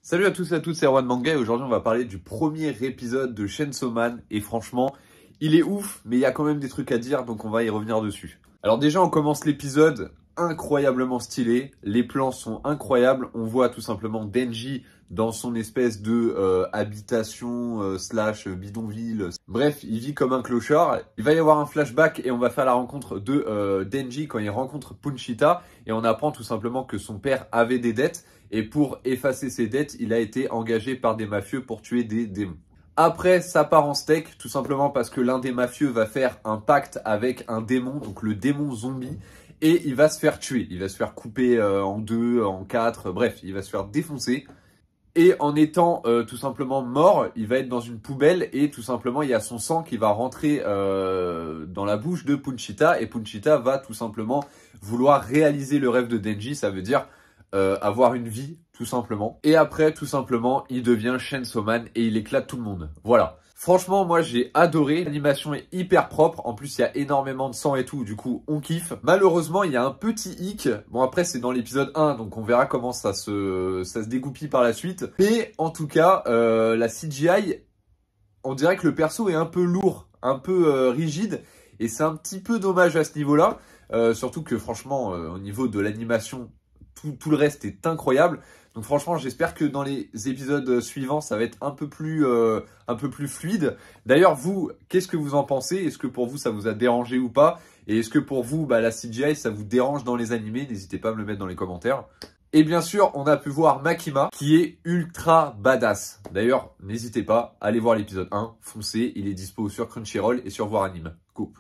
Salut à tous et à toutes, c'est Erwan Manga et aujourd'hui on va parler du premier épisode de Chainsaw Man et franchement, il est ouf mais il y a quand même des trucs à dire donc on va y revenir dessus. Alors déjà on commence l'épisode incroyablement stylé, les plans sont incroyables, on voit tout simplement Denji dans son espèce de habitation slash bidonville. Bref, il vit comme un clochard. Il va y avoir un flashback et on va faire la rencontre de Denji quand il rencontre Punchita et on apprend tout simplement que son père avait des dettes et pour effacer ses dettes, il a été engagé par des mafieux pour tuer des démons. Après, ça part en steak, tout simplement parce que l'un des mafieux va faire un pacte avec un démon, donc le démon zombie, et il va se faire tuer. Il va se faire couper en deux, en quatre, bref, il va se faire défoncer. Et en étant tout simplement mort, il va être dans une poubelle et tout simplement il y a son sang qui va rentrer dans la bouche de Punchita et Punchita va tout simplement vouloir réaliser le rêve de Denji, ça veut dire avoir une vie tout simplement. Et après tout simplement il devient Chainsaw Man et il éclate tout le monde. Voilà. Franchement, moi j'ai adoré, l'animation est hyper propre, en plus il y a énormément de sang et tout, du coup on kiffe. Malheureusement il y a un petit hic, bon après c'est dans l'épisode 1, donc on verra comment ça se dégoupille par la suite. Mais en tout cas, la CGI, on dirait que le perso est un peu lourd, un peu rigide, et c'est un petit peu dommage à ce niveau-là, surtout que franchement au niveau de l'animation, tout le reste est incroyable. Donc franchement, j'espère que dans les épisodes suivants, ça va être un peu plus fluide. D'ailleurs, vous, qu'est-ce que vous en pensez? Est-ce que pour vous, ça vous a dérangé ou pas? Et est-ce que pour vous, la CGI, ça vous dérange dans les animés? N'hésitez pas à me le mettre dans les commentaires. Et bien sûr, on a pu voir Makima, qui est ultra badass. D'ailleurs, n'hésitez pas, allez voir l'épisode 1, foncez, il est dispo sur Crunchyroll et sur Voir Anime. Coupe.